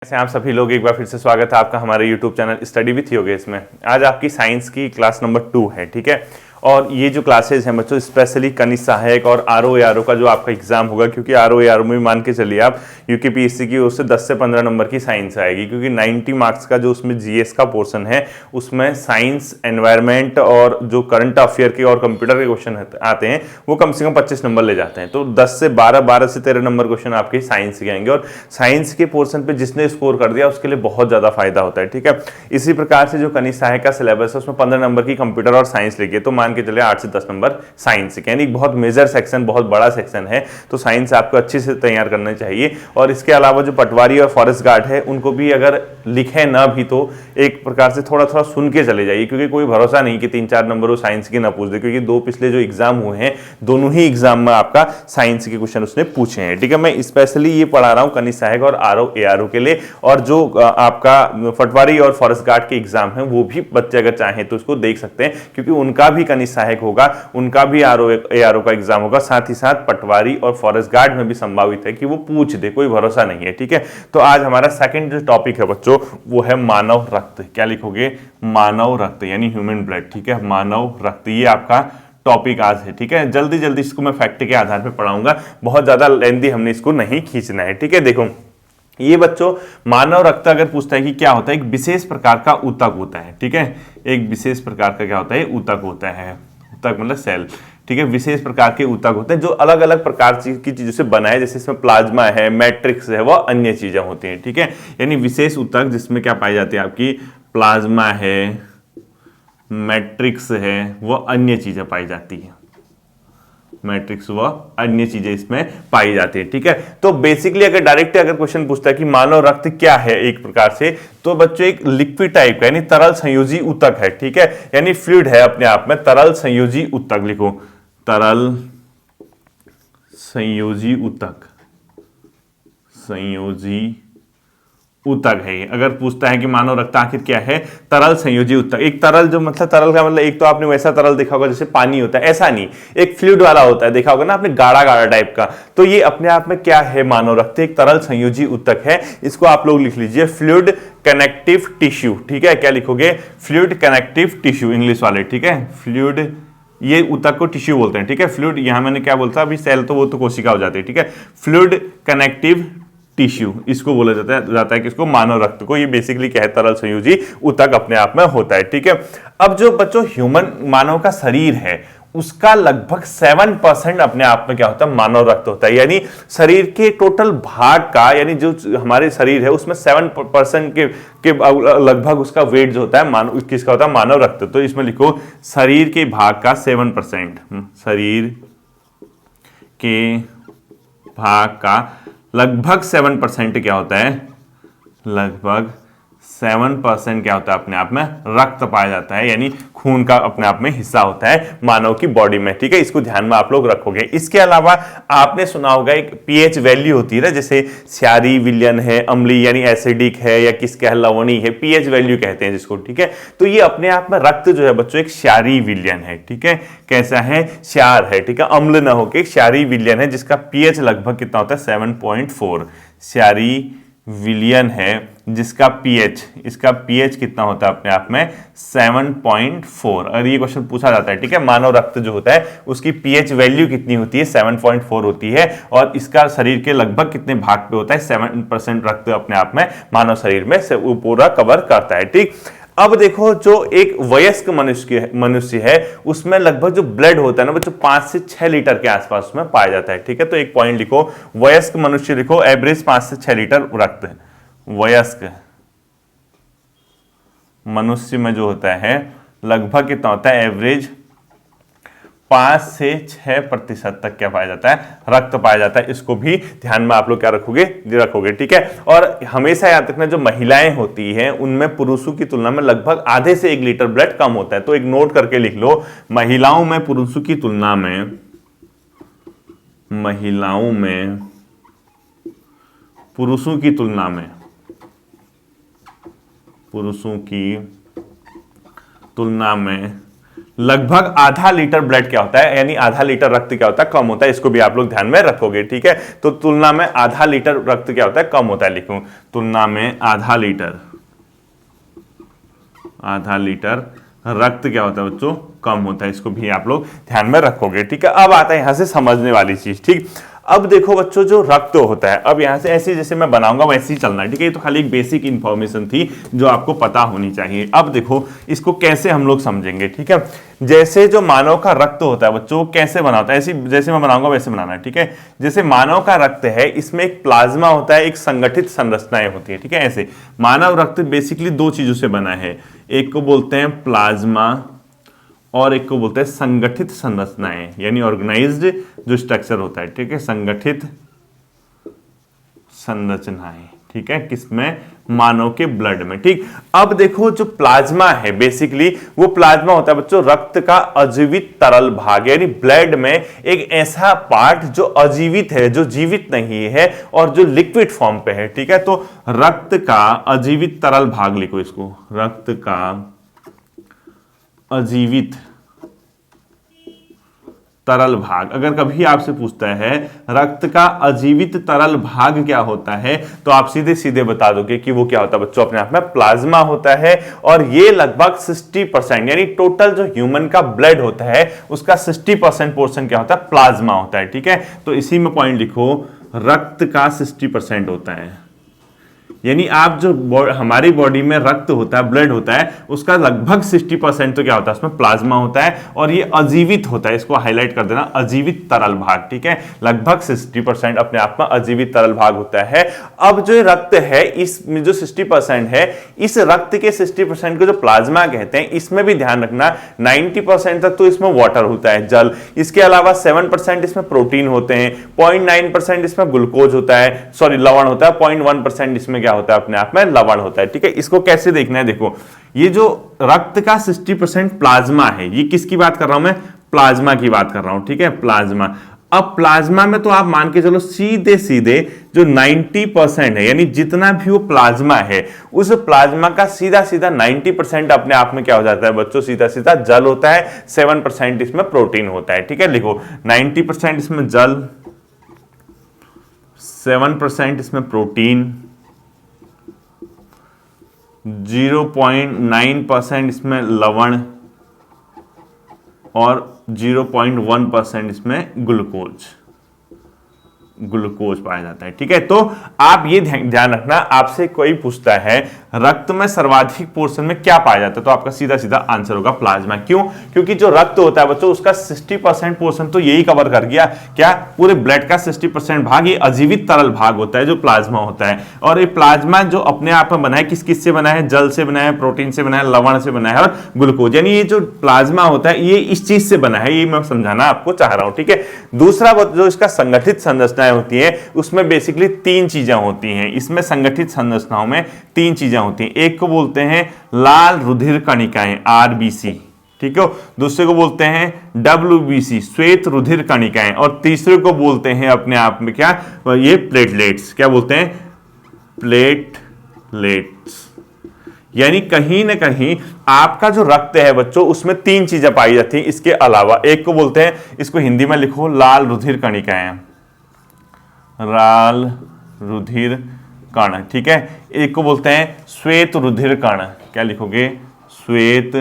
ऐसे आप सभी लोग एक बार फिर से स्वागत है आपका हमारे YouTube channel study with Yogesh में। आज आपकी साइंस की क्लास नंबर 2 है, ठीक है। और ये जो क्लासेज हैं बच्चों, स्पेशली कनिष्ठ सहायक और आरओ एआरओ का जो आपका एग्जाम होगा, क्योंकि आरओ एआरओ में मान के चलिए आप यूकेपीएससी की ओर से 10 से 15 नंबर की साइंस आएगी, क्योंकि 90 मार्क्स का जो उसमें जीएस का पोर्शन है उसमें साइंस, एनवायरमेंट और जो करंट अफेयर के और कंप्यूटर के क्वेश्चन आते हैं वो कम से कम 25 नंबर ले जाते हैं। तो 10 से 12, 12 से 13 नंबर क्वेश्चन आपके साइंस के आएंगे और साइंस के पोर्शन पे जिसने स्कोर कर दिया उसके लिए बहुत ज्यादा फायदा होता है, ठीक है। इसी प्रकार से जो कनिष्ठ सहायक का सिलेबस है उसमें 15 नंबर की कंप्यूटर और साइंस लिखी है, तो मान के चलिए 8 से 10 नंबर साइंस के, यानी बहुत मेजर सेक्शन, बहुत बड़ा सेक्शन है। तो साइंस आपको अच्छे से तैयार करना चाहिए। और इसके अलावा जो पटवारी और फॉरेस्ट गार्ड है उनको भी अगर लिखे ना भी तो एक प्रकार से थोड़ा थोड़ा सुन के चले जाइए, क्योंकि कोई भरोसा नहीं कि 3-4 नंबर वो साइंस के ना पूछ दे, क्योंकि दो पिछले जो एग्जाम हुए हैं दोनों ही एग्जाम में आपका साइंस के क्वेश्चन उसने पूछे हैं, ठीक है। मैं स्पेशली ये पढ़ा रहा हूँ कनिष्ठ सहायक और आरओ एआरओ के लिए, और जो आपका पटवारी और फॉरेस्ट गार्ड के एग्जाम है वो भी बच्चे अगर चाहें तो उसको देख सकते हैं, क्योंकि उनका भी कनिष्ठ सहायक होगा, उनका भी आरओ एआरओ का एग्जाम होगा, साथ ही साथ पटवारी और फॉरेस्ट गार्ड में भी संभावित है कि वो पूछ दे, कोई भरोसा नहीं है, ठीक है। तो आज हमारा सेकंड जो टॉपिक है बच्चों वो है मानव रक्त। क्या लिखोगे? मानव रक्त, यानी ह्यूमन ब्लड, ठीक है। मानव रक्त ये आपका टॉपिक आज है, ठीक है। जल्दी जल्दी इसको मैं फैक्ट के आधार पर पढ़ाऊंगा, बहुत ज्यादा लेंथी हमने इसको नहीं खींचना है, ठीक है। देखो ये बच्चों, मानव रक्त अगर पूछता है कि क्या होता है, एक विशेष प्रकार का ऊतक होता है, ठीक है। एक विशेष प्रकार का क्या होता है? ऊतक होता है। ऊतक मतलब सेल, ठीक है। विशेष प्रकार के ऊतक होते हैं जो अलग अलग प्रकार की चीजों से बना है, जैसे इसमें प्लाज्मा है, मैट्रिक्स है, वह अन्य चीजें होती हैं, ठीक है। यानी विशेष ऊतक जिसमें क्या पाई जाती है? आपकी प्लाज्मा है, मैट्रिक्स है, वह अन्य चीजें पाई जाती है। मैट्रिक्स व अन्य चीजें इसमें पाई जाती है, ठीक है। तो बेसिकली अगर डायरेक्ट अगर क्वेश्चन पूछता है कि मानव रक्त क्या है एक प्रकार से, तो बच्चों एक लिक्विड टाइप का यानी तरल संयोजी ऊतक है, ठीक है। यानी फ्लूइड है अपने आप में, तरल संयोजी ऊतक लिखो, तरल संयोजी ऊतक, संयोजी ऊतक है। अगर पूछता है कि मानव रक्त आखिर क्या है, तरल संयोजी ऊतक। एक तरल जो मतलब तरल का मतलब एक तो आपने वैसा तरल देखा होगा जैसे पानी होता है, ऐसा नहीं, एक फ्लूइड वाला होता है, देखा होगा ना आपने, गाढ़ा गाढ़ा टाइप का। तो ये अपने आप में क्या है? मानव रक्त एक तरल संयोजी ऊतक है। इसको आप लोग लिख लीजिए फ्लूइड कनेक्टिव टिश्यू, ठीक है। क्या लिखोगे? फ्लूइड कनेक्टिव टिश्यू, इंग्लिश वाले, ठीक है। फ्लूइड, ये ऊतक को टिश्यू बोलते हैं, ठीक है। फ्लूइड यहां मैंने क्या बोलता, अभी सेल तो वो तो कोशिका हो जाती है, ठीक है। फ्लूइड कनेक्टिव टिश्यू इसको बोला जाता है किसको? मानव रक्त को। ये बेसिकली क्या है? तरल संयोजी ऊतक अपने आप में होता है, ठीक है। अब जो बच्चों ह्यूमन, मानव का शरीर है उसका लगभग 7% अपने आप में क्या होता है? मानव रक्त होता है। यानी शरीर के टोटल भाग का, यानी जो हमारे शरीर है उसमें 7% के लगभग उसका वेट जो होता है मानव, किसका होता है? मानव रक्त। तो इसमें लिखो शरीर के भाग का 7%, शरीर के भाग का लगभग 7% क्या होता है? लगभग 7% क्या होता है? अपने आप में रक्त पाया जाता है, यानी खून का अपने आप में हिस्सा होता है मानव की बॉडी में, ठीक है। इसको ध्यान में आप लोग रखोगे। इसके अलावा आपने सुना होगा एक पीएच वैल्यू होती है ना, जैसे क्षारीय विलयन है, अम्लीय यानी एसिडिक है, या किसका है? लवणीय है, पीएच वैल्यू कहते हैं जिसको, ठीक है। तो ये अपने आप में रक्त जो है बच्चों एक क्षारीय विलयन है, ठीक है। कैसा है? क्षार है, ठीक है। अम्ल ना होकर क्षारीय विलयन है जिसका पीएच लगभग कितना होता है? 7.4। क्षारीय विलयन है जिसका पीएच, इसका पीएच कितना होता है अपने आप में? 7.4। अगर ये क्वेश्चन पूछा जाता है, ठीक है, मानव रक्त जो होता है उसकी पीएच वैल्यू कितनी होती है? 7.4 होती है। और इसका शरीर के लगभग कितने भाग पे होता है? 7% रक्त अपने आप में मानव शरीर में से वो पूरा कवर करता है, ठीक। अब देखो जो एक वयस्क मनुष्य है उसमें लगभग जो ब्लड होता है ना बच्चों 5 से 6 लीटर के आसपास उसमें पाया जाता है, ठीक है। तो एक पॉइंट लिखो, वयस्क मनुष्य लिखो, एवरेज 5 से 6 लीटर रक्त है वयस्क मनुष्य में जो होता है लगभग कितना होता है? एवरेज 5 से 6% तक क्या पाया जाता है? रक्त पाया जाता है। इसको भी ध्यान में आप लोग क्या रखोगे, ठीक है। और हमेशा याद रखना जो महिलाएं होती हैं उनमें पुरुषों की तुलना में लगभग आधे से 1 लीटर ब्लड कम होता है। तो एक नोट करके लिख लो, महिलाओं में पुरुषों की तुलना में, महिलाओं में पुरुषों की तुलना में, पुरुषों की तुलना में लगभग आधा लीटर ब्लड क्या होता है, यानी आधा लीटर रक्त क्या होता है, कम होता है। इसको भी आप लोग ध्यान में रखोगे, ठीक है। तो तुलना में आधा लीटर रक्त क्या होता है, कम होता है। लिखूं तुलना में आधा लीटर रक्त क्या होता है बच्चों, कम होता है। इसको भी आप लोग ध्यान में रखोगे, ठीक है। अब आता है यहां से समझने वाली चीज, ठीक। अब देखो बच्चों, जो रक्त होता है, अब यहां से ऐसे जैसे मैं बनाऊंगा वैसे ही चलना है, ठीक है। ये तो खाली एक बेसिक इंफॉर्मेशन थी जो आपको पता होनी चाहिए। अब देखो इसको कैसे हम लोग समझेंगे, ठीक है। जैसे जो मानव का रक्त होता है बच्चों, कैसे बना होता है, ऐसी जैसे मैं बनाऊंगा वैसे बनाना है, ठीक है। जैसे मानव का रक्त है, इसमें एक प्लाज्मा होता है, एक संगठित संरचनाएं होती है, ठीक है। ऐसे मानव रक्त बेसिकली दो चीजों से बना है, एक को बोलते हैं प्लाज्मा और एक को बोलते हैं संगठित संरचनाएं, यानी ऑर्गेनाइज्ड जो स्ट्रक्चर होता है, ठीक है। संगठित संरचनाएं, ठीक है, किसमें, मानव के ब्लड में, ठीक। अब देखो जो प्लाज्मा है बेसिकली वो प्लाज्मा होता है बच्चों रक्त का अजीवित तरल भाग, यानी ब्लड में एक ऐसा पार्ट जो अजीवित है, जो जीवित नहीं है और जो लिक्विड फॉर्म पे है, ठीक है। तो रक्त का अजीवित तरल भाग लिखो इसको, रक्त का अजीवित तरल भाग। अगर कभी आपसे पूछता है रक्त का अजीवित तरल भाग क्या होता है, तो आप सीधे सीधे बता दोगे कि वो क्या होता है बच्चों, अपने आप में प्लाज्मा होता है। और ये लगभग 60%, यानी टोटल जो ह्यूमन का ब्लड होता है उसका 60% पोर्शन क्या होता है, प्लाज्मा होता है, ठीक है। तो इसी में पॉइंट लिखो, रक्त का 60% होता है, यानी आप जो हमारी बॉडी में रक्त होता है, ब्लड होता है, उसका लगभग 60% तो क्या होता है, उसमें प्लाज्मा होता है। और ये अजीवित होता है, इसको हाईलाइट कर देना, अजीवित तरल भाग, ठीक है। लगभग 60% अपने आप में अजीवित तरल भाग होता है। अब जो रक्त है, इसमें जो 60% है, इस रक्त के 60% को जो प्लाज्मा कहते हैं, इसमें भी ध्यान रखना 90% तक तो इसमें वाटर होता है, जल। इसके अलावा 7% इसमें प्रोटीन होते हैं, 0.9% इसमें ग्लूकोज होता है, सॉरी लवण होता है, 0.1% इसमें होता है, अपने आप में लवण होता है, ठीक है। इसको कैसे देखना है, देखो ये जो रक्त का 60% प्लाज्मा है, ये किसकी बात कर रहा हूं मैं, प्लाज्मा की बात कर रहा हूं, ठीक है, प्लाज्मा। अब प्लाज्मा में तो आप मान के चलो सीधे सीधे जो 90% है, यानी जितना भी वो प्लाज्मा है, उस प्लाज्मा का सीधा सीधा 90% अपने आप में क्या हो जाता है बच्चों, सीधा सीधा जल होता है, 7% इसमें प्रोटीन होता है, ठीक है। लिखो 90% इसमें जल, 7% इसमें प्रोटीन, 0.9% इसमें लवण और 0.1% इसमें ग्लूकोज पाया जाता है, ठीक है। तो आप ये ध्यान रखना, आपसे कोई पूछता है रक्त में सर्वाधिक पोर्शन में क्या पाया जाता है, तो आपका सीधा सीधा आंसर होगा प्लाज्मा। क्यों? क्योंकि जो रक्त होता है बच्चों उसका 60% पोर्शन तो यही कवर कर गया, क्या, पूरे ब्लड का 60% भाग ये अजीवित तरल भाग होता है जो प्लाज्मा होता है। और ये प्लाज्मा जो अपने आप में बना है, किस किस से बना है, जल से बना है, प्रोटीन से बना है, लवण से बना है और ग्लूकोज, यानी ये जो प्लाज्मा होता है ये इस चीज से बना है, ये मैं समझाना आपको चाह रहा हूं, ठीक है। दूसरा जो इसका संगठित संरचनाएं होती है, उसमें बेसिकली 3 चीजें होती हैं। इसमें संगठित संरचनाओं में 3 चीजें होती हैं। एक को बोलते हैं लाल रुधिर कणिकाएं, आरबीसी, ठीक है। दूसरे को बोलते हैं डब्ल्यूबीसी, श्वेत रुधिर कणिकाएं, और तीसरे को बोलते हैं अपने आप में क्या, ये प्लेटलेट्स, क्या बोलते हैं, प्लेटलेट्स। यानी कहीं ना कहीं आपका जो रक्त है बच्चों उसमें 3 चीजें पाई जाती हैं। इसके अलावा एक को बोलते हैं, इसको हिंदी में लिखो लाल रुधिर कणिकाएं, लाल रुधिर कण, ठीक है। एक को बोलते हैं श्वेत रुधिर कण, क्या लिखोगे, श्वेत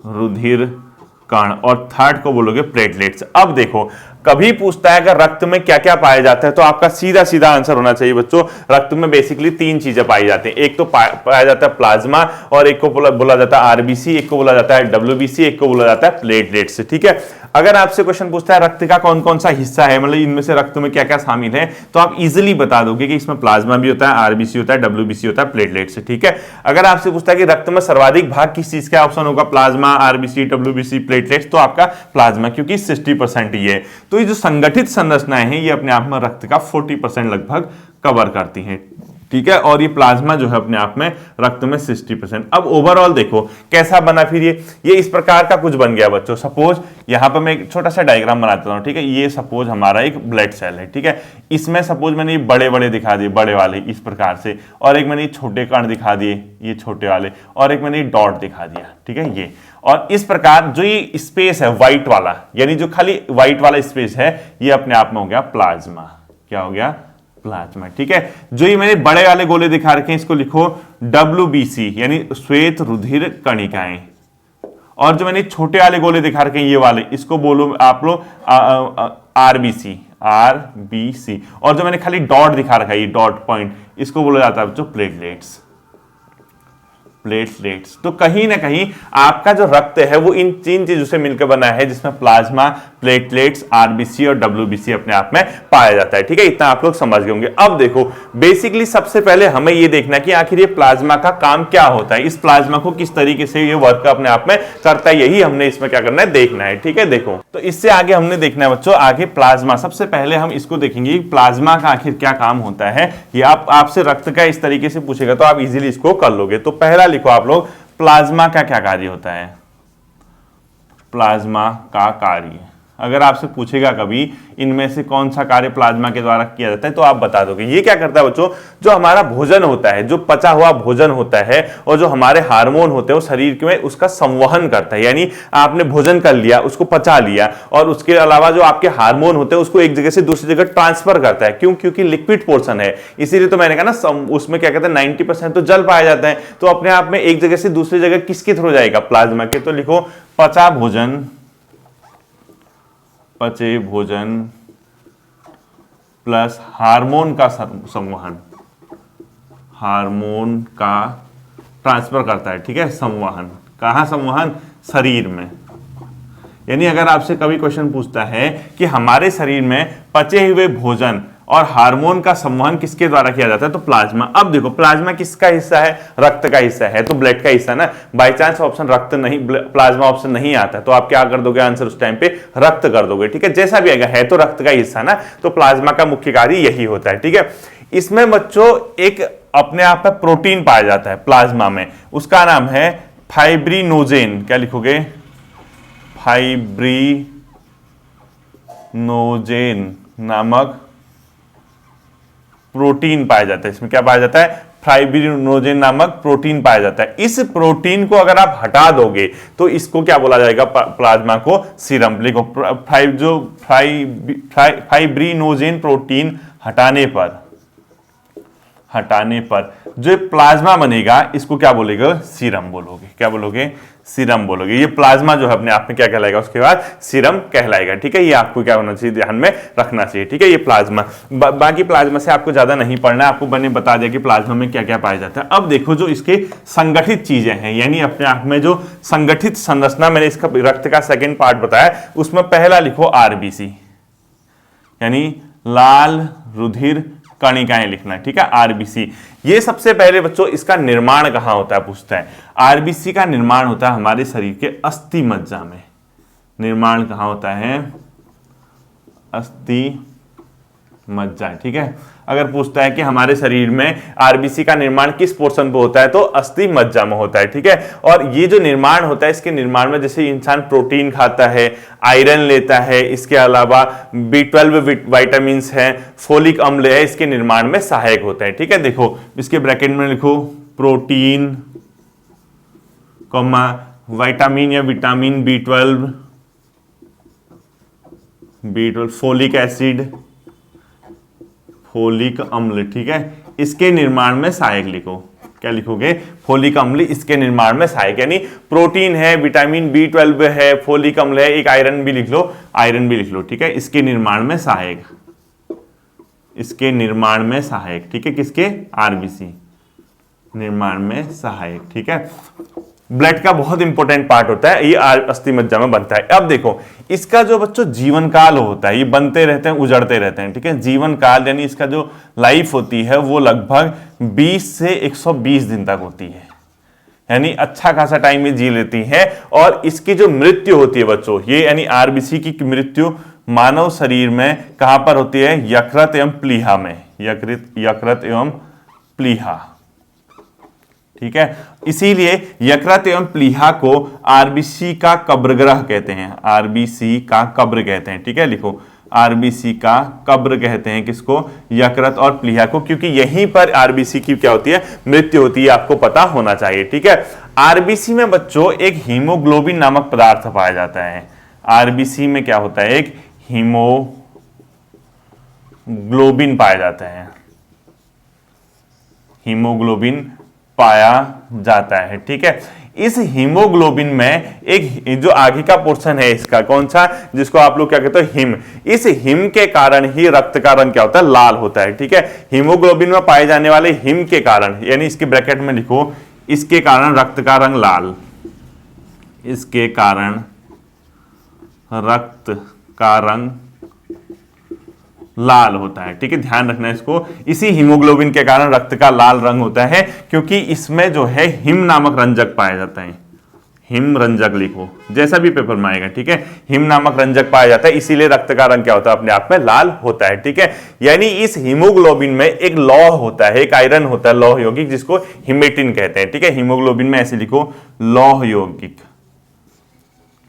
रुधिर कण, और थर्ड को बोलोगे प्लेटलेट्स। अब देखो कभी पूछता है अगर रक्त में क्या क्या पाया जाता है, तो आपका सीधा सीधा आंसर होना चाहिए बच्चों, रक्त में बेसिकली 3 चीजें पाई जाती हैं। एक तो पाया जाता है प्लाज्मा, और एक को बोला जाता है आरबीसी, एक को बोला जाता है डब्ल्यूबीसी, एक को बोला जाता है प्लेटलेट्स, ठीक है। अगर आपसे क्वेश्चन पूछता है रक्त का कौन कौन सा हिस्सा है, मतलब इनमें से रक्त में क्या क्या शामिल है, तो आप इजीली बता दोगे कि इसमें प्लाज्मा भी होता है, आरबीसी होता है, डब्ल्यूबीसी होता है, प्लेटलेट्स, ठीक है। अगर आपसे पूछता है कि रक्त में सर्वाधिक भाग किस चीज का, ऑप्शन होगा प्लाज्मा, आरबीसी, डब्ल्यूबीसी, प्लेटलेट्स, तो आपका प्लाज्मा, क्योंकि 60% ही है। तो ये जो संगठित संरचनाएं हैं ये अपने आप में रक्त का 40% लगभग कवर करती हैं, ठीक है, और ये प्लाज्मा जो है अपने आप में रक्त में 60%। अब ओवरऑल देखो कैसा बना फिर ये इस प्रकार का कुछ बन गया बच्चों। सपोज यहां पर मैं एक छोटा सा डायग्राम बनाता हूं, ठीक है। ये सपोज हमारा एक ब्लड सेल है, ठीक है। इसमें सपोज मैंने ये बड़े बड़े दिखा दिए, बड़े वाले इस प्रकार से, और एक मैंने छोटे कण दिखा दिए, ये छोटे वाले, और एक मैंने डॉट दिखा दिया, ठीक है ये। और इस प्रकार जो ये स्पेस है व्हाइट वाला, यानी जो खाली व्हाइट वाला स्पेस है, ये अपने आप में हो गया प्लाज्मा। क्या हो गया? प्लाज्मा, ठीक है। जो ये मैंने बड़े वाले गोले दिखा रखे हैं, इसको लिखो WBC यानी श्वेत रुधिर कणिकाएं। और जो मैंने छोटे वाले गोले दिखा रखे हैं ये वाले, इसको बोलो आप लोग RBC। और जो मैंने खाली डॉट दिखा रखा है, ये डॉट पॉइंट, इसको बोला जाता है बच्चों प्लेटलेट्स। तो कहीं ना कहीं आपका जो रक्त है वो इन 3 चीजों से मिलकर बना है, जिसमें प्लाज्मा, प्लेटलेट्स, RBC और WBC अपने आप में पाया जाता है, ठीक है। इतना आप लोग समझ गए होंगे। अब देखो बेसिकली सबसे पहले हमें ये देखना है कि आखिर ये प्लाज्मा का काम क्या होता है, इस प्लाज्मा को किस तरीके से ये वर्क अपने आप में करता है, यही हमने इसमें क्या करना है, देखना है, ठीक है। देखो तो इससे आगे हमने देखना है बच्चों आगे प्लाज्मा। सबसे पहले हम इसको देखेंगे प्लाज्मा का आखिर क्या काम होता है। ये आपसे रक्त का इस तरीके से पूछेगा तो आप इजीली इसको कर लोगे। तो पहला लिखो आप लोग, प्लाज्मा का क्या कार्य होता है। प्लाज्मा का कार्य, अगर आपसे पूछेगा कभी इनमें से कौन सा कार्य प्लाज्मा के द्वारा किया जाता है तो आप बता दोगे। ये क्या करता है बच्चों, जो हमारा भोजन होता है, जो पचा हुआ भोजन होता है, और जो हमारे हार्मोन होते हैं वो शरीर में उसका संवहन करता है। यानी आपने भोजन कर लिया, उसको पचा लिया, और उसके अलावा जो आपके हार्मोन होते हैं उसको एक जगह से दूसरी जगह ट्रांसफर करता है। क्योंकि लिक्विड पोर्शन है, इसीलिए तो मैंने कहा ना उसमें क्या कहते हैं 90% तो जल पाया जाता है। तो अपने आप में एक जगह से दूसरी जगह किसके थ्रू जाएगा, प्लाज्मा के। तो लिखो पचे भोजन प्लस हार्मोन का संवहन, हार्मोन का ट्रांसफर करता है, ठीक है। संवहन कहां, संवहन शरीर में। यानी अगर आपसे कभी क्वेश्चन पूछता है कि हमारे शरीर में पचे हुए भोजन और हार्मोन का संवहन किसके द्वारा किया जाता है, तो प्लाज्मा। अब देखो प्लाज्मा किसका हिस्सा है, रक्त का हिस्सा है, तो ब्लड का हिस्सा ना। बाई चांस ऑप्शन रक्त नहीं, प्लाज्मा ऑप्शन नहीं आता तो आप क्या कर दोगे, आंसर उस टाइम पे रक्त कर दोगे, ठीक है। जैसा भी आएगा, है तो रक्त का हिस्सा ना, तो प्लाज्मा का मुख्य कार्य यही होता है, ठीक है। इसमें बच्चों एक अपने आप में प्रोटीन पाया जाता है प्लाज्मा में, उसका नाम है फाइब्रिनोजेन। क्या लिखोगे, फाइब्रिनोजेन नामक प्रोटीन पाया जाता है। इसमें क्या पाया जाता है, फाइब्रिनोजेन नामक प्रोटीन पाया जाता है। इस प्रोटीन को अगर आप हटा दोगे तो इसको क्या बोला जाएगा, प्लाज्मा को सीरम। लिखो फाइब्रिनोजेन प्रोटीन हटाने पर जो प्लाज्मा बनेगा इसको क्या बोलेगा, सीरम बोलोगे। क्या बोलोगे, सीरम बोलोगे। ये प्लाज्मा जो है अपने आप में क्या कहलाएगा, उसके बाद सीरम कहलाएगा, ठीक है। ये आपको क्या होना चाहिए, ध्यान में रखना चाहिए, ठीक है। ये प्लाज्मा, बाकी प्लाज्मा से आपको ज्यादा नहीं पढ़ना है, आपको मैंने बता दिया कि प्लाज्मा में क्या क्या पाया जाता है। अब देखो जो इसके संगठित चीजें हैं, यानी अपने आप में जो संगठित संरचना, मैंने इसका रक्त का सेकेंड पार्ट बताया, उसमें पहला लिखो RBC यानी लाल रुधिर कणिकाएं लिखना, ठीक है। RBC, ये सबसे पहले बच्चों इसका निर्माण कहां होता है पूछता है। RBC का निर्माण होता है हमारे शरीर के अस्थि मज्जा में। निर्माण कहां होता है, अस्थि मज्जा, ठीक है। अगर पूछता है कि हमारे शरीर में RBC का निर्माण किस पोर्शन पे होता है, तो अस्थि मज्जा में होता है, ठीक है। और ये जो निर्माण होता है, इसके निर्माण में जैसे इंसान प्रोटीन खाता है, आयरन लेता है, इसके अलावा B12 विटामिन है, फोलिक अम्ल है, इसके निर्माण में सहायक होता है, ठीक है। देखो इसके ब्रैकेट में लिखो प्रोटीन, विटामिन या vitamin B12, folic acid, folic अम्ल, ठीक है। इसके निर्माण में सहायक लिखो। क्या लिखोगे, फोलिक अम्ल इसके निर्माण में सहायक। यानी प्रोटीन है, विटामिन B12 है, फोलिक अम्ल है, एक आयरन भी लिख लो, ठीक है। इसके निर्माण में सहायक, इसके निर्माण में सहायक, ठीक है। किसके, RBC निर्माण में सहायक, ठीक है। ब्लड का बहुत इंपॉर्टेंट पार्ट होता है, ये अस्थि मज्जा में बनता है। अब देखो इसका जो बच्चों जीवन काल होता है, ये बनते रहते हैं, उजड़ते रहते हैं, ठीक है। जीवन काल यानी इसका जो लाइफ होती है वो लगभग 20 से 120 दिन तक होती है, यानी अच्छा खासा टाइम ये जी लेती है। और इसकी जो मृत्यु होती है बच्चों, ये यानी RBC की मृत्यु मानव शरीर में कहां पर होती है, यकृत एवं प्लीहा में, यकृत एवं प्लीहा। ठीक है, इसीलिए यकृत एवं प्लीहा को आरबीसी का कब्रग्रह कहते हैं, आरबीसी का कब्र कहते हैं। ठीक है, लिखो आरबीसी का कब्र कहते हैं किसको, यकृत और प्लीहा को, क्योंकि यहीं पर आरबीसी की क्या होती है, मृत्यु होती है, आपको पता होना चाहिए। ठीक है, आरबीसी में बच्चों एक हीमोग्लोबिन नामक पदार्थ पाया जाता है। आरबीसी में क्या होता है, एक हीमोग्लोबिन पाया जाता है, हीमोग्लोबिन पाया जाता है। ठीक है, इस हीमोग्लोबिन में एक जो आगे का पोर्शन है इसका, कौन सा, जिसको आप लोग क्या कहते हो, हिम, इस हिम के कारण ही रक्त का रंग क्या होता है, लाल होता है। ठीक है, हीमोग्लोबिन में पाए जाने वाले हिम के कारण, यानी इसके ब्रैकेट में लिखो, इसके कारण रक्त का रंग लाल, इसके कारण रक्त का रंग लाल होता है। ठीक है, ध्यान रखना इसको, इसी हीमोग्लोबिन के कारण रक्त का लाल रंग होता है, क्योंकि इसमें जो है हिम नामक रंजक पाया जाता है। हिम रंजक लिखो, जैसा भी पेपर में आएगा। ठीक है, हिम नामक रंजक पाया जाता है, इसीलिए रक्त का रंग क्या होता है, अपने आप में लाल होता है। ठीक है, यानी इस हीमोग्लोबिन में एक लौह होता है, एक आयरन होता है लौह यौगिक, जिसको हिमेटिन कहते हैं। ठीक है, हीमोग्लोबिन में ऐसे लिखो, लौह यौगिक,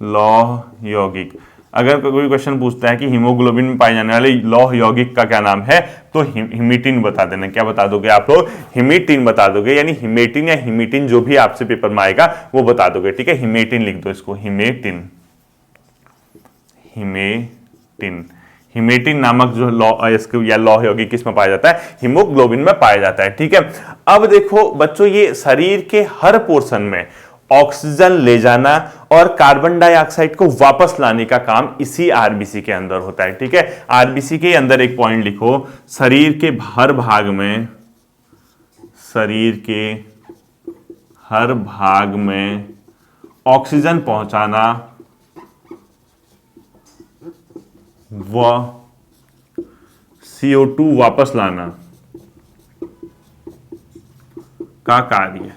लौह यौगिक। अगर कोई क्वेश्चन पूछता है कि हीमोग्लोबिन में पाए जाने वाले लौह यौगिक का क्या नाम है, तो हिमेटिन बता देना। क्या बता दोगे आप लोग, हिमेटिन बता दोगे, यानी हिमेटिन या हिमेटिन जो भी आपसे पेपर में आएगा वो बता दोगे। ठीक है, हिमेटिन लिख दो इसको, हिमेटिन, हिमेटिन, हिमेटिन नामक जो लौह यौगिक किसमें पाया जाता है, हीमोग्लोबिन में पाया जाता है। ठीक है, अब देखो बच्चों, ये शरीर के हर पोर्शन में ऑक्सीजन ले जाना और कार्बन डाइऑक्साइड को वापस लाने का काम इसी आरबीसी के अंदर होता है। ठीक है, आरबीसी के अंदर एक पॉइंट लिखो, शरीर के हर भाग में, शरीर के हर भाग में ऑक्सीजन पहुंचाना व CO2 वापस लाना का कार्य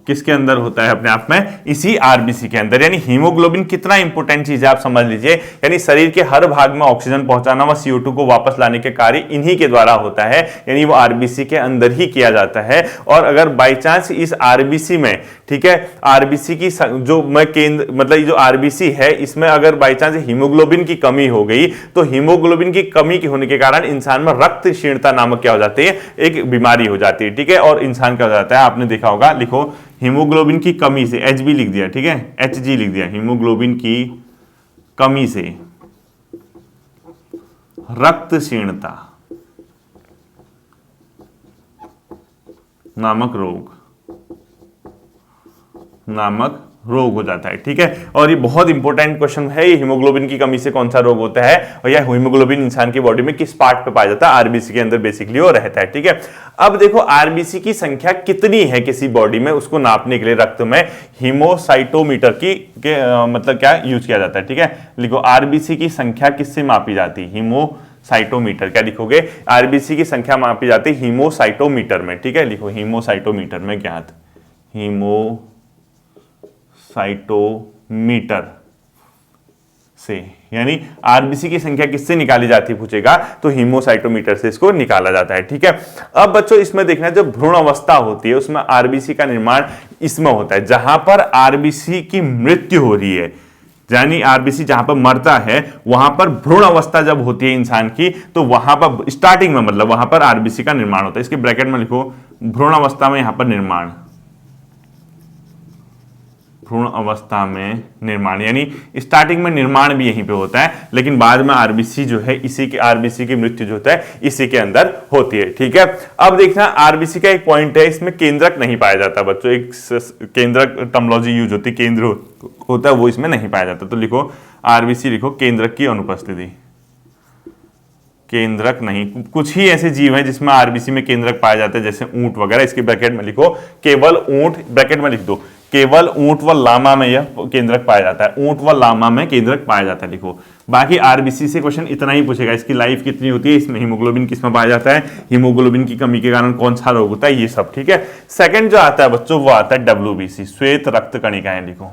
किसके अंदर होता है, अपने आप में इसी आरबीसी के अंदर। यानी हीमोग्लोबिन कितना इंपॉर्टेंट चीज है आप समझ लीजिए, यानी शरीर के हर भाग में ऑक्सीजन पहुंचाना व CO2 को वापस लाने के कार्य इन्हीं के द्वारा होता है, यानी वो आरबीसी के अंदर ही किया जाता है। और अगर बाई चांस इस आरबीसी में, ठीक है, आरबीसी की जो मैं केंद्र, मतलब जो आरबीसी है, इसमें अगर बाई चांस हीमोग्लोबिन की कमी हो गई, तो हीमोग्लोबिन की कमी के होने के कारण इंसान में रक्त क्षीणता नामक क्या हो जाती है, एक बीमारी हो जाती है। ठीक है, और इंसान क्या हो जाता है, आपने देखा होगा, लिखो हीमोग्लोबिन की कमी से, एच बी लिख दिया, ठीक है, HG लिख दिया, हीमोग्लोबिन की कमी से रक्त क्षीणता नामक रोग हो जाता है। ठीक है, और ये बहुत इंपॉर्टेंट क्वेश्चन है, ये हीमोग्लोबिन की कमी से कौन सा रोग होता है, और यह हीमोग्लोबिन इंसान की बॉडी में किस पार्ट पे पाया जाता है, आरबीसी के अंदर बेसिकली वो रहता है। ठीक है, अब देखो आरबीसी की संख्या कितनी है किसी बॉडी में, उसको नापने के लिए रक्त में हीमोसाइटोमीटर मतलब क्या यूज किया जाता है। ठीक है, लिखो आरबीसी की संख्या किससे मापी जाती है, हीमोसाइटोमीटर। क्या लिखोगे, आरबीसी की संख्या मापी जाती है हीमोसाइटोमीटर में। ठीक है, लिखो हीमोसाइटोमीटर में ज्ञात, साइटोमीटर से, यानी आरबीसी की संख्या किससे निकाली जाती है पूछेगा, तो हीमोसाइटोमीटर से इसको निकाला जाता है। ठीक है, अब बच्चों इसमें देखना, जब भ्रूण अवस्था होती है उसमें आरबीसी का निर्माण इसमें होता है, जहां पर आरबीसी की मृत्यु हो रही है, यानी आरबीसी जहां पर मरता है, वहां पर भ्रूण अवस्था जब होती है इंसान की, तो वहां पर स्टार्टिंग में, मतलब वहां पर आरबीसी का निर्माण होता है। इसके ब्रैकेट में लिखो, भ्रूण अवस्था में यहां पर निर्माण, भ्रूण अवस्था में निर्माण, यानी स्टार्टिंग में निर्माण भी यहीं पे होता है, लेकिन बाद में आरबीसी जो है, इसी के आरबीसी की मृत्यु जो होता है इसी के अंदर होती है। ठीक है, अब देखना आरबीसी का एक पॉइंट है, इसमें केंद्रक नहीं पाया जाता बच्चों, एक केंद्रक टर्मिनोलॉजी यूज होती है, केंद्र होता है वो इसमें नहीं पाया जाता। तो लिखो आरबीसी, लिखो केंद्रक की अनुपस्थिति, केंद्रक नहीं, कुछ ही ऐसे जीव हैं जिसमें आरबीसी में केंद्रक पाया जाता है, जैसे ऊंट वगैरह। इसके ब्रैकेट में लिखो केवल ऊंट, ब्रैकेट में लिख दो, केवल ऊंट व लामा में यह केंद्रक पाया जाता है, ऊंट व लामा में केंद्रक पाया जाता है, लिखो। बाकी आरबीसी से क्वेश्चन इतना ही पूछेगा, इसकी लाइफ कितनी होती है, इसमें हीमोग्लोबिन किसमें पाया जाता है, हीमोग्लोबिन की कमी के कारण कौन सा रोग होता है, ये सब। ठीक है, सेकंड जो आता है बच्चों वो आता है WBC, श्वेत रक्त कणिकाएं, लिखो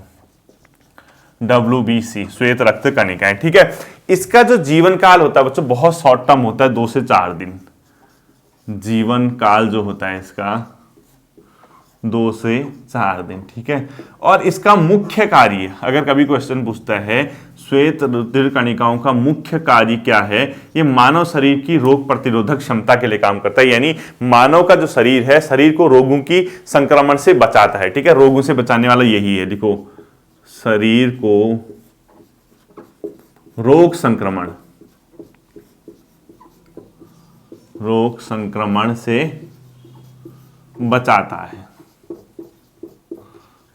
WBC, श्वेत रक्त कणिकाएं। ठीक है, इसका जो जीवन काल होता है बच्चों बहुत शॉर्ट टर्म होता है, 2 से 4 दिन, जीवन काल जो होता है इसका 2 से 4 दिन, ठीक है। और इसका मुख्य कार्य, अगर कभी क्वेश्चन पूछता है श्वेत रुधिर कणिकाओं का मुख्य कार्य क्या है, ये मानव शरीर की रोग प्रतिरोधक क्षमता के लिए काम करता है। यानी मानव का जो शरीर है, शरीर को रोगों की संक्रमण से बचाता है, ठीक है। रोगों से बचाने वाला यही है, देखो, शरीर को रोग संक्रमण से बचाता है।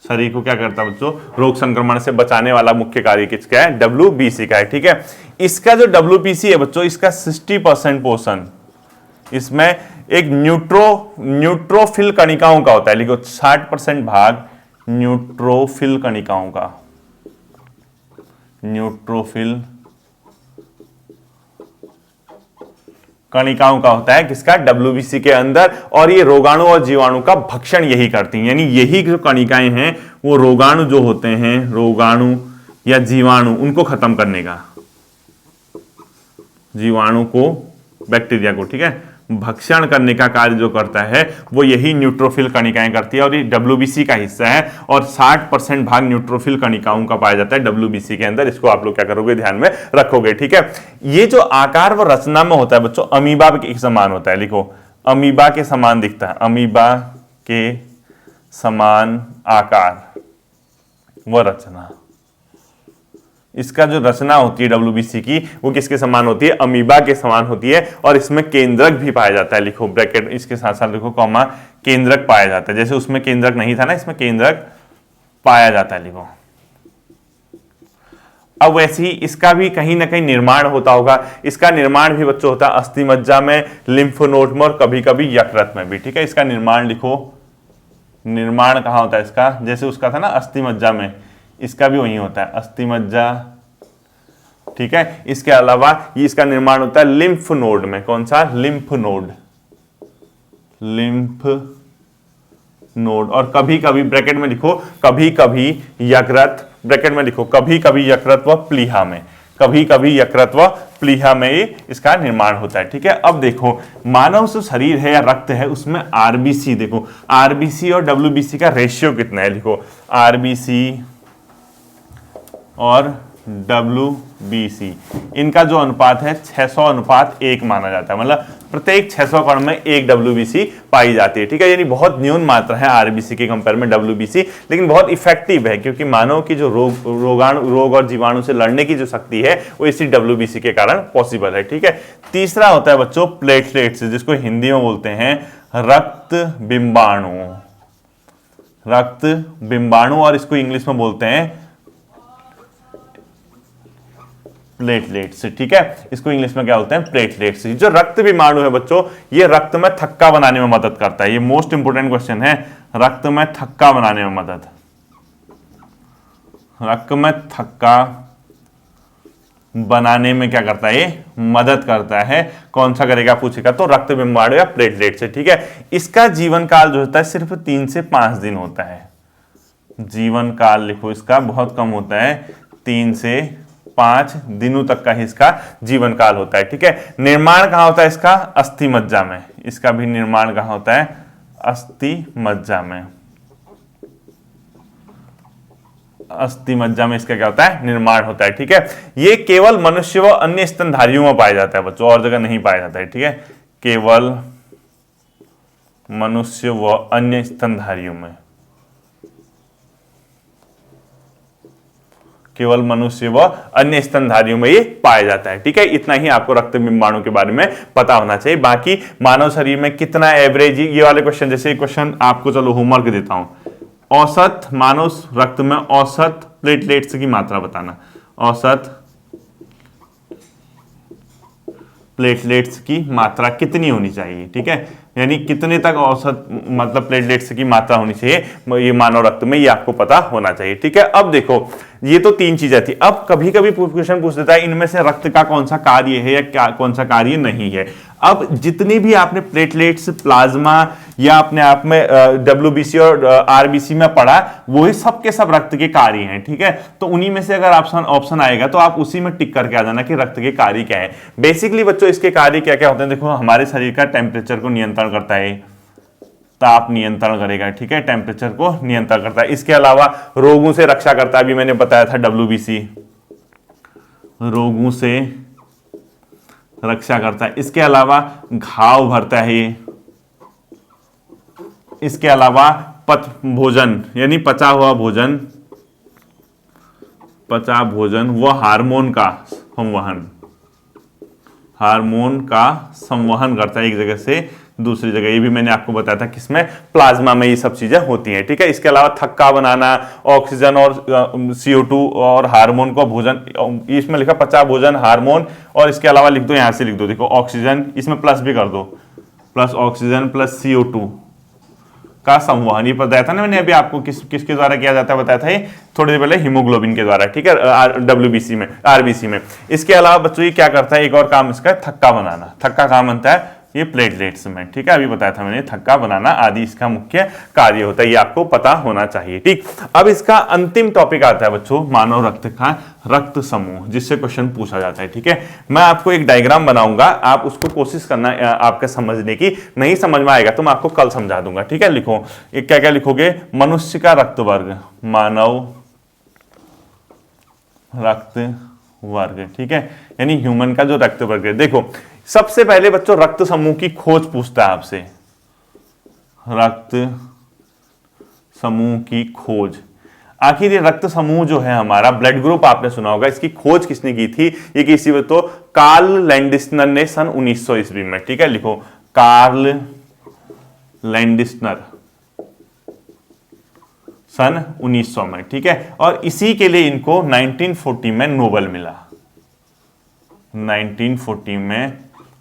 शरीर को क्या करता है बच्चों, रोग संक्रमण से बचाने वाला मुख्य कार्य किसका है, WBC का है, ठीक है। इसका जो WBC है बच्चों, इसका 60% पोषण इसमें एक न्यूट्रोफिल कणिकाओं का होता है। लिखो 60% भाग न्यूट्रोफिल कणिकाओं का, न्यूट्रोफिल कणिकाओं का होता है किसका, WBC के अंदर। और ये रोगाणु और जीवाणु का भक्षण यही करती हैं, यानी यही जो कणिकाएं हैं वो रोगाणु जो होते हैं, रोगाणु या जीवाणु, उनको खत्म करने का, जीवाणु को, बैक्टीरिया को, ठीक है, भक्षण करने का कार्य जो करता है वो यही न्यूट्रोफिल कणिकाएं करती है। और ये WBC का हिस्सा है और 60% भाग न्यूट्रोफिल कणिकाओं का पाया जाता है WBC के अंदर। इसको आप लोग क्या करोगे, ध्यान में रखोगे, ठीक है। ये जो आकार व रचना में होता है बच्चों, अमीबा के समान होता है। लिखो, अमीबा के समान दिखता है, अमीबा के समान आकार व रचना। इसका जो रचना होती है WBC की, वो किसके समान होती है, अमीबा के समान होती है। और इसमें केंद्रक भी पाया जाता है। लिखो ब्रैकेट, इसके साथ साथ लिखो कॉमा, केंद्रक पाया जाता है। जैसे उसमें केंद्रक नहीं था ना, इसमें केंद्रक पाया जाता है। लिखो, अब वैसे ही इसका भी कहीं ना कहीं निर्माण होता होगा। इसका निर्माण भी बच्चों होता है अस्थिमज्जा में, लिम्फ नोड में और कभी कभी यकृत में भी, ठीक है। इसका निर्माण लिखो, निर्माण कहाँ होता है इसका, जैसे उसका था ना अस्थिमज्जा में, इसका भी वही होता है अस्थिमज्जा, ठीक है। इसके अलावा ये इसका निर्माण होता है लिम्फ नोड में। कौन सा, लिम्फ नोड, लिम्फ नोड। और कभी कभी ब्रैकेट में लिखो, कभी कभी यकृत, ब्रैकेट में लिखो, कभी कभी यकृत व प्लीहा में, कभी कभी यकृत व प्लीहा में इसका निर्माण होता है, ठीक है। अब देखो, मानव जो शरीर है या रक्त है उसमें RBC, देखो RBC और WBC का रेशियो कितना है। लिखो RBC और WBC, इनका जो अनुपात है 600:1 माना जाता है। मतलब प्रत्येक 600 कण में 1 WBC पाई जाती है, ठीक है। यानी बहुत न्यून मात्रा है RBC के कंपेयर में WBC, लेकिन बहुत इफेक्टिव है क्योंकि मानव की जो रोग और जीवाणु से लड़ने की जो शक्ति है वो इसी WBC के कारण पॉसिबल है, ठीक है। तीसरा होता है बच्चों प्लेटलेट्स, जिसको हिंदी में बोलते हैं रक्त बिंबाणु, रक्त बिंबाणु, और इसको इंग्लिश में बोलते हैं प्लेटलेट्स, ठीक है। इसको इंग्लिश में क्या बोलते हैं, प्लेटलेट्स। जो रक्त विमाणु है बच्चों, ये रक्त में थक्का बनाने में मदद करता है। ये मोस्ट इंपोर्टेंट क्वेश्चन है, रक्त में थक्का बनाने में मदद, रक्त में थक्का बनाने में क्या करता है, ये मदद करता है। कौन सा करेगा पूछेगा तो रक्त विमाणु या प्लेटलेट्स है, ठीक है। इसका जीवन काल जो होता है सिर्फ 3 से 5 दिन होता है। जीवन काल लिखो इसका बहुत कम होता है, 3 से 5 दिनों तक का ही इसका जीवन काल होता है, ठीक है। निर्माण कहाँ होता है इसका, अस्थि मज्जा में। इसका भी निर्माण कहाँ होता है, अस्थि मज्जा में। अस्थि मज्जा में इसका क्या होता है, निर्माण होता है, ठीक है। ये केवल मनुष्य व अन्य स्तनधारियों में पाया जाता है बच्चों, और जगह नहीं पाया जाता है, ठीक है। केवल मनुष्य व अन्य स्तनधारियों में, केवल मनुष्य व अन्य स्तनधारियों में ये पाया जाता है, ठीक है। इतना ही आपको रक्त बिंबाणु के बारे में पता होना चाहिए। बाकी मानव शरीर में कितना एवरेज, ये वाले क्वेश्चन, जैसे क्वेश्चन आपको चलो होमवर्क देता हूं, औसत मानव रक्त में औसत प्लेटलेट्स की मात्रा बताना, औसत प्लेटलेट्स की मात्रा कितनी होनी चाहिए, ठीक है। यानी कितने तक औसत मतलब प्लेटलेट्स की मात्रा होनी चाहिए ये मानव रक्त में, ये आपको पता होना चाहिए, ठीक है। अब देखो ये तो 3 चीजें थी। अब कभी कभी क्वेश्चन पूछ देता है इनमें से रक्त का कौन सा कार्य है या क्या कौन सा कार्य नहीं है। अब जितनी भी आपने प्लेटलेट्स, प्लाज्मा या अपने आप में WBC और RBC में पढ़ा, वो ही सब के सब रक्त के कार्य हैं, ठीक है। तो उन्हीं में से अगर ऑप्शन आएगा तो आप उसी में टिक करके आ जाना कि रक्त के कार्य क्या है। बेसिकली बच्चों इसके कार्य क्या क्या होते हैं, देखो हमारे शरीर का टेम्परेचर को नियंत्रण करता है, ताप नियंत्रण करेगा, ठीक है, टेम्परेचर को नियंत्रण करता है। इसके अलावा रोगों से रक्षा करता है, अभी मैंने बताया था WBC, रोगों से रक्षा करता है। इसके अलावा घाव भरता है ये। इसके अलावा भोजन यानी पचा हुआ भोजन, पचा भोजन वो हार्मोन का संवहन करता है एक जगह से दूसरी जगह। ये भी मैंने आपको बताया था किसमें, प्लाज्मा में ये सब चीजें होती हैं, ठीक है। इसके अलावा थक्का बनाना, ऑक्सीजन और CO2 और हार्मोन को भोजन, इसमें लिखा पचा भोजन हार्मोन, और इसके अलावा लिख दो, यहां से लिख दो, देखो ऑक्सीजन, इसमें प्लस भी कर दो, प्लस ऑक्सीजन प्लस CO2 का संवहन। ये बताया था ना मैंने अभी आपको किसके द्वारा किया जाता है, बताया था ये थोड़ी देर पहले, हीमोग्लोबिन के द्वारा, ठीक है, WBC में, RBC में। इसके अलावा बच्चों ये क्या करता है, एक और काम इसका, थक्का बनाना। थक्का कहाँ बनता है, ये प्लेटलेट्स में, ठीक है, अभी बताया था मैंने, थक्का बनाना आदि इसका मुख्य कार्य होता है, ये आपको पता होना चाहिए, ठीक। अब इसका अंतिम टॉपिक आता है बच्चों, मानव रक्त का रक्त समूह, जिससे क्वेश्चन पूछा जाता है, ठीक है। मैं आपको एक डायग्राम बनाऊंगा, आप उसको कोशिश करना आपके समझने की, नहीं समझ में आएगा तो मैं आपको कल समझा दूंगा, ठीक है। लिखो क्या क्या लिखोगे, मनुष्य का रक्त वर्ग, मानव रक्त वर्ग, ठीक है, यानी ह्यूमन का जो रक्त वर्ग है। देखो सबसे पहले बच्चों रक्त समूह की खोज पूछता है आपसे, रक्त समूह की खोज। आखिर ये रक्त समूह जो है हमारा, ब्लड ग्रुप आपने सुना होगा, इसकी खोज किसने की थी, ये किसी में तो कार्ल लैंडिस्नर ने सन 1900 ईस्वी में, ठीक है। लिखो कार्ल लैंडिस्नर सन 1900 में, ठीक है। और इसी के लिए इनको 1940 में नोबेल मिला, 1940 में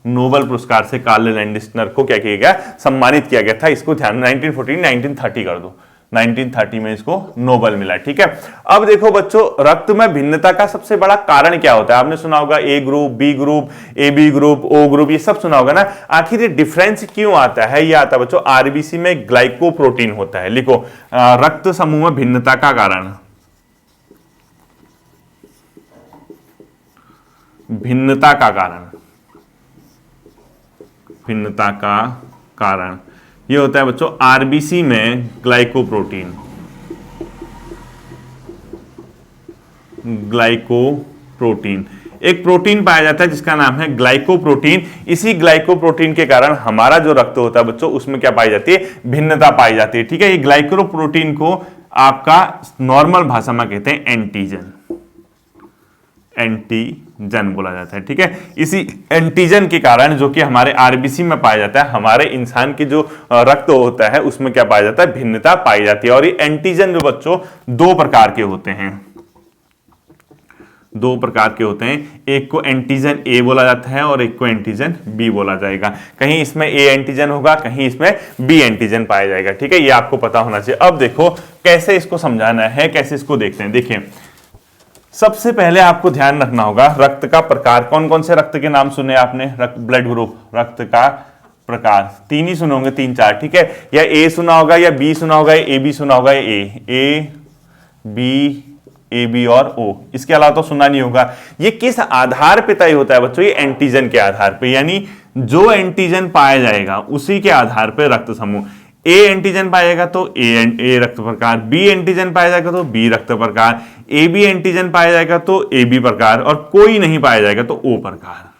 नोबेल पुरस्कार से कार्ल लैंडिस्नर को क्या किया गया, सम्मानित किया गया था। इसको ध्यान, 1940 1930 कर दो, 1930 में इसको नोबेल मिला, ठीक है। अब देखो बच्चों रक्त में भिन्नता का सबसे बड़ा कारण क्या होता है, आपने सुना होगा A group, B group, AB group, O group, ये सब सुना होगा ना। आखिर ये डिफरेंस क्यों आता है, ये आता है बच्चों RBC में ग्लाइकोप्रोटीन होता है। लिखो रक्त समूह में भिन्नता का कारण, भिन्नता का कारण, भिन्नता का कारण ये होता है बच्चों RBC में ग्लाइकोप्रोटीन, ग्लाइकोप्रोटीन एक प्रोटीन पाया जाता है जिसका नाम है ग्लाइकोप्रोटीन। इसी ग्लाइकोप्रोटीन के कारण हमारा जो रक्त होता है बच्चों उसमें क्या पाई जाती है, भिन्नता पाई जाती है, ठीक है। ये ग्लाइकोप्रोटीन को आपका नॉर्मल भाषा में कहते हैं एंटीजन, एंटीजन बोला जाता है, ठीक है। इसी एंटीजन के कारण जो कि हमारे RBC में पाया जाता है, हमारे इंसान के जो रक्त होता है उसमें क्या पाया जाता है, भिन्नता पाई जाती है। और ये एंटीजन जो बच्चों दो प्रकार के होते हैं, दो प्रकार के होते हैं, एक को एंटीजन A बोला जाता है और एक को एंटीजन B बोला जाएगा। कहीं इसमें A एंटीजन होगा, कहीं इसमें B एंटीजन पाया जाएगा, ठीक है, ये आपको पता होना चाहिए। अब देखो कैसे इसको समझाना है, कैसे इसको देखते हैं। देखिए सबसे पहले आपको ध्यान रखना होगा रक्त का प्रकार। कौन कौन से रक्त के नाम सुने आपने, रक्त ब्लड ग्रुप, रक्त का प्रकार तीन ही सुने होंगे, 3 4, ठीक है। या A सुना होगा, या B सुना होगा, या AB सुना होगा, या A B AB और O, इसके अलावा तो सुना नहीं होगा। ये किस आधार पे तय होता है बच्चों, ये एंटीजन के आधार पे, यानी जो एंटीजन पाया जाएगा उसी के आधार पे रक्त समूह। A एंटीजन पाएगा तो A रक्त प्रकार, B एंटीजन पाया जाएगा तो B रक्त प्रकार, AB एंटीजन पाया जाएगा तो AB प्रकार, और कोई नहीं पाया जाएगा तो O प्रकार,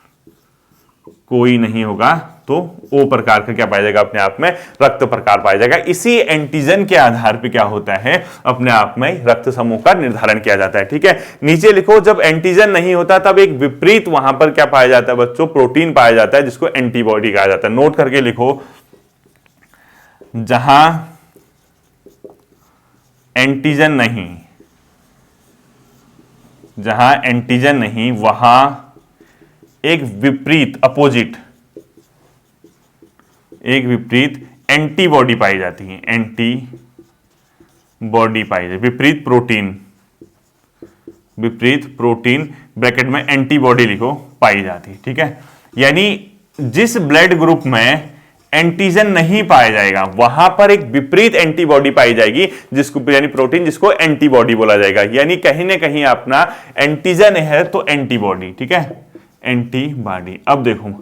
कोई नहीं होगा तो O प्रकार का क्या पाया जाएगा, अपने आप में रक्त प्रकार पाया जाएगा। इसी एंटीजन के आधार पे क्या होता है, अपने आप में रक्त समूह का निर्धारण किया जाता है, ठीक है। नीचे लिखो जब एंटीजन नहीं होता तब एक विपरीत वहां पर क्या पाया जाता है बच्चों, प्रोटीन पाया जाता है जिसको एंटीबॉडी कहा जाता है। नोट करके लिखो, जहां एंटीजन नहीं, जहां एंटीजन नहीं वहां एक विपरीत अपोजिट, एक विपरीत एंटीबॉडी पाई जाती है, एंटीबॉडी पाई जाती है, विपरीत प्रोटीन, विपरीत प्रोटीन ब्रैकेट में एंटीबॉडी लिखो पाई जाती है, ठीक है। यानी जिस ब्लड ग्रुप में एंटीजन नहीं पाया जाएगा वहां पर एक विपरीत एंटीबॉडी पाई जाएगी, जिसको यानी प्रोटीन, जिसको एंटीबॉडी बोला जाएगा। यानी कहीं ना कहीं अपना एंटीजन है तो एंटीबॉडी, ठीक है, एंटीबॉडी। अब देखो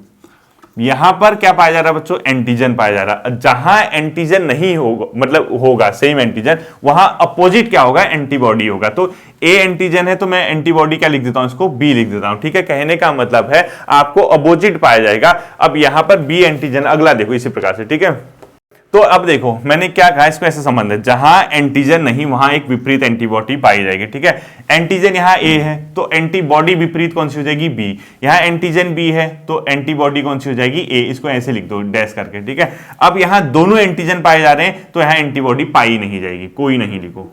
यहां पर क्या पाया जा रहा है बच्चों, एंटीजन पाया जा रहा है। जहां एंटीजन नहीं होगा, मतलब होगा सेम एंटीजन, वहां अपोजिट क्या होगा, एंटीबॉडी होगा। तो ए एंटीजन है तो मैं एंटीबॉडी क्या लिख देता हूं, इसको बी लिख देता हूं, ठीक है। कहने का मतलब है आपको अपोजिट पाया जाएगा। अब यहां पर बी एंटीजन, अगला देखो इसी प्रकार से, ठीक है। तो अब देखो मैंने क्या कहा, इसको ऐसे संबंध है, जहां एंटीजन नहीं वहां एक विपरीत एंटीबॉडी पाई जाएगी, ठीक है। एंटीजन यहां ए है तो एंटीबॉडी विपरीत कौन सी हो जाएगी, बी। यहां एंटीजन बी है तो एंटीबॉडी कौन सी हो जाएगी, ए। इसको ऐसे लिख दो डैश करके, ठीक है। अब यहां दोनों एंटीजन पाए जा रहे हैं तो यहां एंटीबॉडी पाई नहीं जाएगी, कोई नहीं लिखो,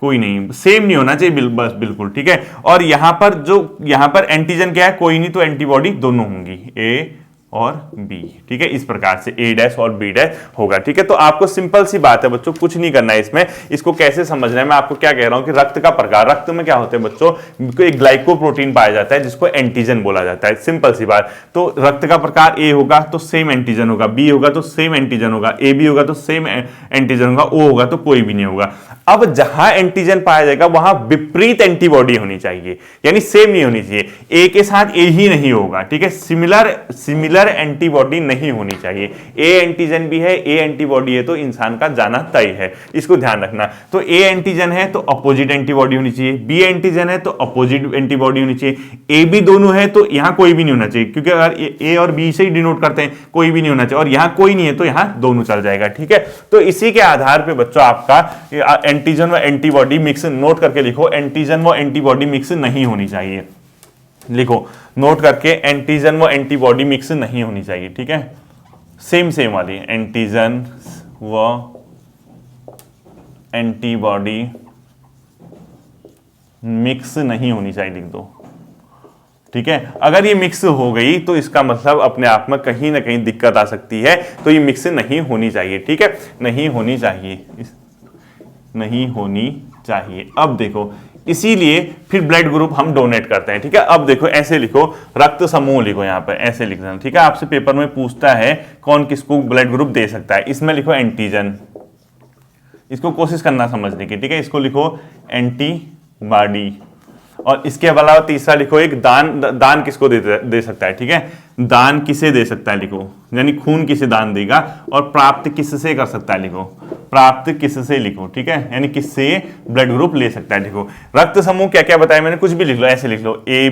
कोई नहीं, सेम नहीं होना चाहिए बस बिल्कुल, ठीक है। और यहां पर एंटीजन क्या है, कोई नहीं, तो एंटीबॉडी दोनों होंगी, ए और बी, ठीक है। इस प्रकार से ए डैश और बी डैश होगा, ठीक है। तो आपको सिंपल सी बात है बच्चों, कुछ नहीं करना है इसमें। इसको कैसे समझना है, मैं आपको क्या कह रहा हूं कि रक्त का प्रकार, रक्त में क्या होते हैं बच्चों, एक ग्लाइकोप्रोटीन पाया जाता है जिसको एंटीजन बोला जाता है, सिंपल सी बात। तो रक्त का प्रकार ए होगा तो सेम एंटीजन होगा, बी होगा तो सेम एंटीजन होगा, ए बी होगा तो सेम एंटीजन होगा, ओ होगा तो कोई भी नहीं होगा। अब जहां एंटीजन पाया जाएगा वहां विपरीत एंटीबॉडी होनी चाहिए, यानी सेम नहीं होनी चाहिए। ए के साथ ए ही नहीं होगा, ठीक है, सिमिलर एंटीबॉडी नहीं होनी चाहिए। ए एंटीजन भी है, ए एंटीबॉडी है तो इंसान का जाना तय है, इसको ध्यान रखना। तो ए एंटीजन है तो अपोजिट एंटीबॉडी होनी चाहिए, बी एंटीजन है तो अपोजिट एंटीबॉडी होनी चाहिए, ए बी दोनों है तो यहां कोई भी नहीं होना चाहिए, क्योंकि अगर ए और बी से ही डिनोट करते हैं, कोई भी नहीं होना चाहिए, और यहां कोई नहीं है तो यहां दोनों चल जाएगा, ठीक है। तो इसी के आधार पर बच्चों आपका एंटीजन व एंटीबॉडी मिक्स नोट करके लिखो, एंटीजन व एंटीबॉडी मिक्स नहीं होनी चाहिए, लिखो नोट करके, एंटीजन व एंटीबॉडी मिक्स नहीं होनी चाहिए, ठीक है। सेम वाली, एंटीजन व एंटीबॉडी मिक्स नहीं होनी चाहिए, लिख दो, ठीक है। अगर ये मिक्स हो गई तो इसका मतलब अपने आप में कहीं ना कहीं दिक्कत आ सकती है, तो ये मिक्स नहीं होनी चाहिए, ठीक है, नहीं होनी चाहिए, नहीं होनी चाहिए। अब देखो इसीलिए फिर ब्लड ग्रुप हम डोनेट करते हैं, ठीक है। अब देखो ऐसे लिखो, रक्त समूह लिखो, यहां पर ऐसे लिख देना, ठीक है। आपसे पेपर में पूछता है कौन किसको ब्लड ग्रुप दे सकता है, इसमें लिखो एंटीजन, इसको कोशिश करना समझने की, ठीक है। इसको लिखो एंटीबॉडी, और इसके अलावा तीसरा लिखो एक दान किसको दे सकता है, ठीक है, दान किसे दे सकता है लिखो, यानी खून किसे दान देगा, और प्राप्त किससे कर सकता है लिखो, प्राप्त किससे लिखो, ठीक है, यानी किससे ब्लड ग्रुप ले सकता है लिखो। रक्त समूह क्या क्या बताया मैंने, कुछ भी लिख लो, ऐसे लिख लो, ए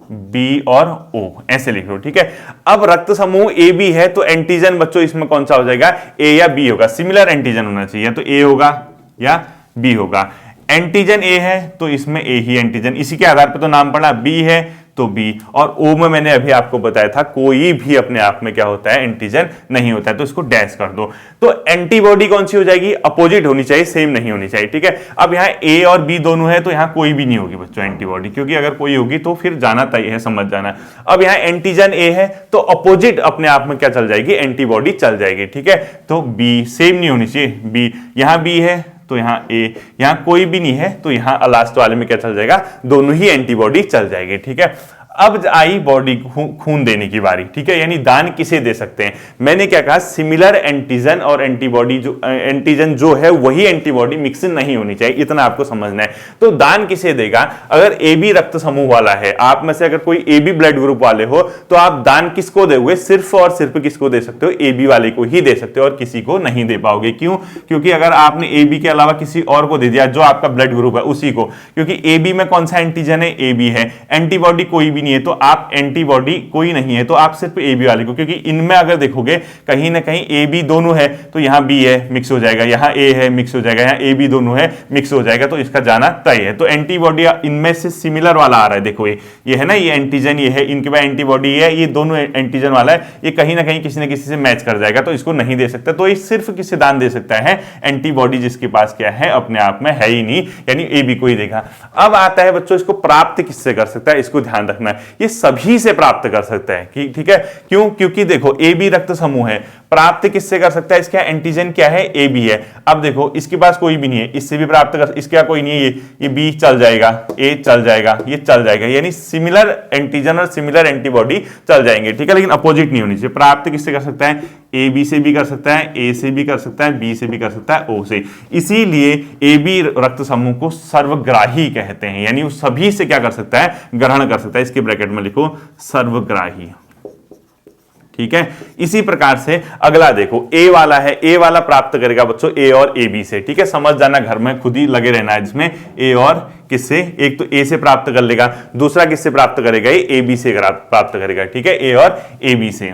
बी और ओ, ऐसे लिख लो, ठीक है। अब रक्त समूह ए बी है तो एंटीजन बच्चों इसमें कौन सा हो जाएगा, ए या बी होगा, सिमिलर एंटीजन होना चाहिए, तो ए होगा या बी होगा। एंटीजन ए है तो इसमें ए ही एंटीजन, इसी के आधार पर तो नाम पड़ा, बी है तो बी, और ओ में मैंने अभी आपको बताया था कोई भी अपने आप में क्या होता है, एंटीजन नहीं होता है, तो इसको डैश कर दो। तो एंटीबॉडी कौन सी हो जाएगी, अपोजिट होनी चाहिए, सेम नहीं होनी चाहिए, ठीक है। अब यहाँ ए और बी दोनों है तो यहाँ कोई भी नहीं होगी बच्चों एंटीबॉडी, क्योंकि अगर कोई होगी तो फिर जाना तय है, समझ जाना। अब यहाँ एंटीजन ए है तो अपोजिट अपने आप में क्या चल जाएगी, एंटीबॉडी चल जाएगी, ठीक है। तो बी सेम नहीं होनी चाहिए, बी, यहाँ बी है तो यहां ए, यहां कोई भी नहीं है तो यहां लास्ट वाले में क्या चल जाएगा, दोनों ही एंटीबॉडी चल जाएगी, ठीक है। अब आई बॉडी खून देने की बारी, ठीक है, यानी दान किसे दे सकते हैं। मैंने क्या कहा, सिमिलर एंटीजन और एंटीबॉडी जो एंटीजन जो है वही एंटीबॉडी मिक्स नहीं होनी चाहिए, इतना आपको समझना है। तो दान किसे देगा, अगर ए बी रक्त समूह वाला है, आप में से अगर कोई ए बी ब्लड ग्रुप वाले हो तो आप दान किसको दोगे, सिर्फ और सिर्फ किसको दे सकते हो, ए बी वाले को ही दे सकते हो, और किसी को नहीं दे पाओगे। क्यों, क्योंकि अगर आपने ए बी के अलावा किसी और को दे दिया जो आपका ब्लड ग्रुप है उसी को, क्योंकि ए बी में कौन सा एंटीजन है, ए बी है, एंटीबॉडी कोई भी नहीं है तो आप एंटीबॉडी कोई नहीं है तो आप सिर्फ ए बी वाले को, क्योंकि इनमें अगर देखोगे कहीं ना कहीं ए बी दोनों है तो यहां बी है मिक्स हो जाएगा, यहां ए है मिक्स हो जाएगा, यहां ए बी दोनों है मिक्स हो जाएगा, तो इसका जाना तय है। तो एंटीबॉडी इनमें से सिमिलर वाला आ रहा है, देखो ये है ना, ये एंटीजन, ये है, इनके पास एंटीबॉडी है, ये दोनों एंटीजन वाला है, ये कहीं ना कहीं किसी न किसी से मैच कर जाएगा तो इसको नहीं दे सकता। तो ये सिर्फ किसे दान दे सकता है, एंटीबॉडी जिसके पास क्या है, अपने आप में है ही नहीं, यानी ए बी को ही देगा। अब आता है बच्चों, इसको प्राप्त किससे कर सकता है, इसको ध्यान रखना है, ये सभी से प्राप्त कर सकता है, ठीक है। क्यों, क्योंकि देखो ए बी रक्त समूह है, प्राप्त किससे कर सकता है, इसका एंटीजन क्या है, ए बी है। अब देखो इसके पास कोई भी नहीं है, इससे भी प्राप्त कर, इसका कोई नहीं है, ये बी चल जाएगा, ए चल जाएगा, ये चल जाएगा, यानी सिमिलर एंटीजन और सिमिलर एंटीबॉडी चल जाएंगे, ठीक है, लेकिन अपोजिट नहीं होनी चाहिए। प्राप्त किससे कर सकता है, ए बी से भी कर सकता है, ए से भी कर सकता है, बी से भी कर सकता है, ओ से। इसीलिए ए बी रक्त समूह को सर्वग्राही कहते हैं, यानी वो सभी से क्या कर सकता है, ग्रहण कर सकता है। इसके ब्रैकेट में लिखो सर्वग्राही, ठीक है। इसी प्रकार से अगला देखो, ए वाला है, ए वाला प्राप्त करेगा बच्चों ए और ए बी से, ठीक है, समझ जाना, घर में खुद ही लगे रहना है जिसमें। ए और किससे, एक तो ए से प्राप्त कर लेगा, दूसरा किससे प्राप्त करेगा, ए बी से प्राप्त करेगा, ठीक है, ए और ए बी से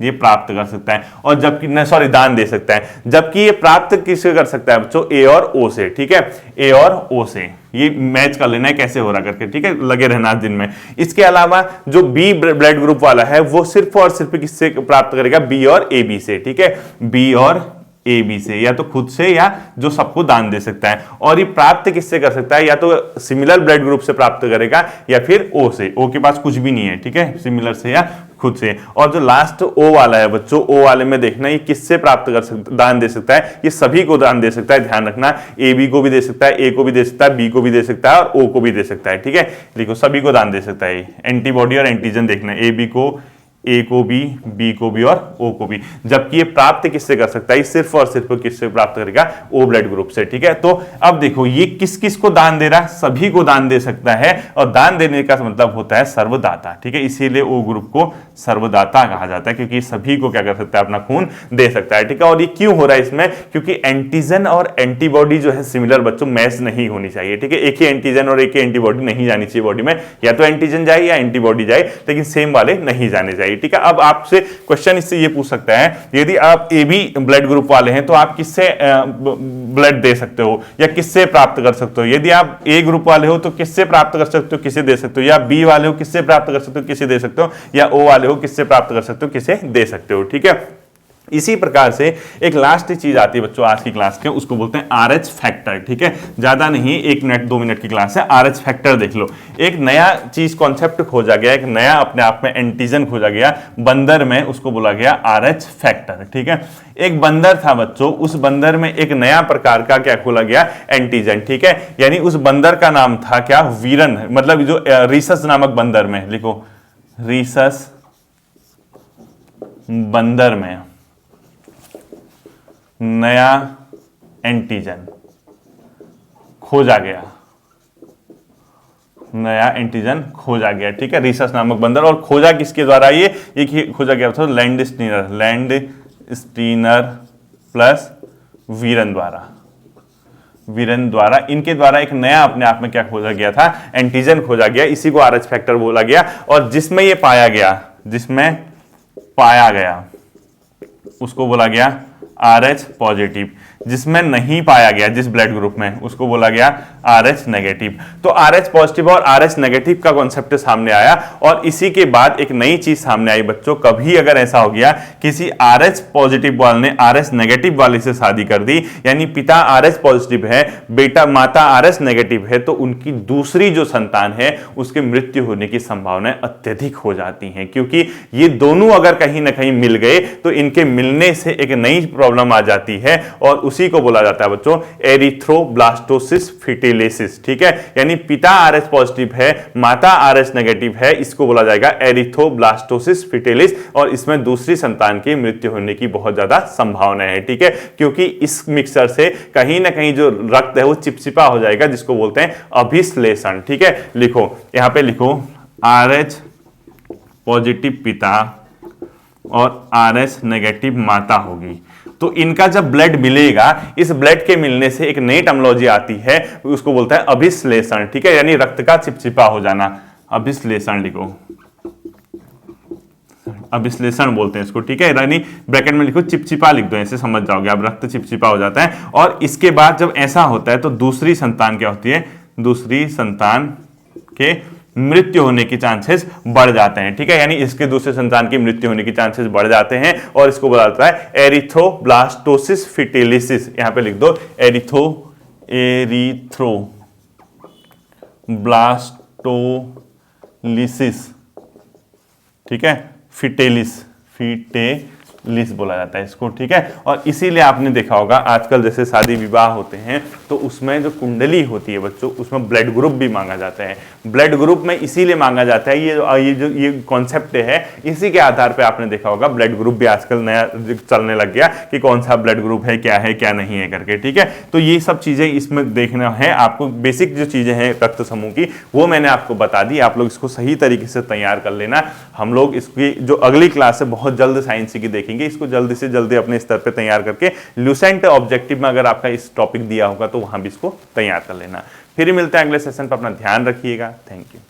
ये प्राप्त कर सकता है। और जबकि सॉरी दान दे सकता है, जबकि ये प्राप्त किससे कर सकता है बच्चों, ए और ओ से, ठीक है, ए और ओ से। ये मैच कर लेना है कैसे हो रहा करके, ठीक है, लगे रहना दिन में। इसके अलावा जो बी ब्लड ग्रुप वाला है वो सिर्फ और सिर्फ किससे प्राप्त करेगा, बी और ए बी से, ठीक है, बी और ए बी से, या तो खुद से या जो सबको दान दे सकता है। और ये प्राप्त किससे कर सकता है, या तो सिमिलर ब्लड ग्रुप से प्राप्त करेगा या फिर ओ से, ओ के पास कुछ भी नहीं है, ठीक है, सिमिलर से या खुद से। और जो लास्ट ओ वाला है बच्चों, ओ वाले में देखना ये किससे प्राप्त कर सकता, दान दे सकता है, ये सभी को दान दे सकता है, ध्यान रखना, ए बी को भी दे सकता है, ए को भी दे सकता है, बी को भी दे सकता है और ओ को भी दे सकता है, ठीक है, देखो सभी को दान दे सकता है। एंटीबॉडी और एंटीजन देखना, ए बी को, ए को भी, बी को भी और ओ को भी। जबकि ये प्राप्त किससे कर सकता है, सिर्फ और सिर्फ किससे प्राप्त करेगा, ओ ब्लड ग्रुप से, ठीक है। तो अब देखो ये किस किस को दान दे रहा है, सभी को दान दे सकता है, और दान देने का मतलब होता है सर्वदाता, ठीक है, इसीलिए ओ ग्रुप को सर्वदाता कहा जाता है, क्योंकि सभी को क्या कर सकता है, अपना खून दे सकता है, ठीक है। और ये क्यों हो रहा है इसमें, क्योंकि एंटीजन और एंटीबॉडी जो है सिमिलर बच्चों मैच नहीं होनी चाहिए, ठीक है, एक ही एंटीजन और एक ही एंटीबॉडी नहीं जानी चाहिए बॉडी में, या तो एंटीजन जाए या एंटीबॉडी जाए, लेकिन सेम वाले नहीं जाने चाहिए, ठीक है। अब आपसे क्वेश्चन इससे ये पूछ सकता है, यदि आप ए बी ब्लड ग्रुप वाले हैं तो आप किससे ब्लड दे सकते हो या किससे प्राप्त कर सकते हो, यदि आप ए ग्रुप वाले हो तो किससे प्राप्त कर सकते हो, किसे दे सकते हो, या बी वाले हो किससे प्राप्त कर सकते हो, किसे दे सकते हो, या ओ वाले हो किससे प्राप्त कर सकते हो, किसे दे सकते हो, ठीक है। इसी प्रकार से एक लास्ट चीज आती है बच्चों आज की क्लास के, उसको बोलते हैं आरएच फैक्टर, ठीक है, ज्यादा नहीं, 1 मिनट 2 मिनट की क्लास है। आरएच फैक्टर देख लो, एक नया चीज कॉन्सेप्ट खोजा गया, एक नया अपने आप में एंटीजन खोजा गया बंदर में, उसको बोला गया आरएच फैक्टर, ठीक है। एक बंदर था बच्चों, उस बंदर में एक नया प्रकार का क्या खोला गया, एंटीजन, ठीक है, यानी उस बंदर का नाम था क्या, वीरन, मतलब जो रीसस नामक बंदर में, लिखो रीसस बंदर में नया एंटीजन खोजा गया, नया एंटीजन खोजा गया, ठीक है, रीसस नामक बंदर। और खोजा किसके द्वारा, ये खोजा गया था लैंड स्टीनर प्लस वीरन द्वारा, इनके द्वारा एक नया अपने आप में क्या खोजा गया था, एंटीजन खोजा गया, इसी को आरएच फैक्टर बोला गया। और जिसमें ये पाया गया उसको बोला गया RH पॉजिटिव, जिसमें नहीं पाया गया, जिस ब्लड ग्रुप में, उसको बोला गया RH नेगेटिव। तो RH पॉजिटिव और RH नेगेटिव का कॉन्सेप्ट सामने आया, और इसी के बाद एक नई चीज सामने आई बच्चों, कभी अगर ऐसा हो गया किसी RH पॉजिटिव वाले ने RH नेगेटिव वाले से शादी कर दी, यानी पिता RH पॉजिटिव है, बेटा माता RH नेगेटिव है, तो उनकी दूसरी जो संतान है उसके मृत्यु होने की संभावनाएं अत्यधिक हो जाती हैं, क्योंकि ये दोनों अगर कहीं ना कहीं मिल गए तो इनके मिलने से एक नई प्रॉब्लम आ जाती है, और उसी को बोला जाता है बच्चों एरिथ्रोब्लास्टोसिस फिटिलिसिस, ठीक है, यानी पिता RH पॉजिटिव है, माता RH नेगेटिव है, इसको बोला जाएगा एरिथ्रोब्लास्टोसिस फिटिलिस, और इसमें दूसरी संतान की मृत्यु होने की बहुत ज्यादा संभावना है, ठीक है, क्योंकि इस मिक्सचर से कहीं ना कहीं जो रक्त है वो चिपचिपा हो जाएगा, जिसको बोलते हैं अभिश्लेषण, ठीक है। लिखो यहां पे लिखो RH पॉजिटिव पिता और RH नेगेटिव माता होगी, तो इनका जब ब्लड मिलेगा, इस ब्लड के मिलने से एक नई टर्मिनोलॉजी आती है, उसको बोलता है अभिश्लेषण, ठीक है, यानी रक्त का चिपचिपा हो जाना, अभिश्लेषण लिखो, अभिश्लेषण बोलते हैं इसको, ठीक है, यानी ब्रैकेट में लिखो चिपचिपा लिख दो, ऐसे समझ जाओगे आप, रक्त चिपचिपा हो जाता है। और इसके बाद जब ऐसा होता है तो दूसरी संतान क्या होती है, दूसरी संतान के मृत्यु होने की चांसेस बढ़ जाते हैं, ठीक है, यानी इसके दूसरे संतान की मृत्यु होने की चांसेस बढ़ जाते हैं, और इसको बोला जाता है एरिथ्रोब्लास्टोसिस फिटिलिसिस, यहां पे लिख दो एरिथ्रोब्लास्टोलिसिस, ठीक है, फिटेलिस लिस्ट बोला जाता है इसको, ठीक है। और इसीलिए आपने देखा होगा आजकल जैसे शादी विवाह होते हैं तो उसमें जो कुंडली होती है बच्चों, उसमें ब्लड ग्रुप भी मांगा जाता है। ब्लड ग्रुप में इसीलिए मांगा जाता है, ये कॉन्सेप्ट है, इसी के आधार पे आपने देखा होगा ब्लड ग्रुप भी आजकल नया चलने लग गया कि कौन सा ब्लड ग्रुप है क्या नहीं है करके, ठीक है। तो ये सब चीजें इसमें देखना है आपको, बेसिक जो चीजें हैं रक्त समूह की वो मैंने आपको बता दी। आप लोग इसको सही तरीके से तैयार कर लेना। हम लोग इसकी जो अगली क्लास है बहुत जल्द साइंस की देखेंगे, इसको जल्दी से जल्दी अपने स्तर पे तैयार करके ल्यूसेंट ऑब्जेक्टिव में अगर आपका इस टॉपिक दिया होगा तो वहां भी इसको तैयार कर लेना। फिर मिलते हैं अगले सेशन पर, अपना ध्यान रखिएगा। Thank you.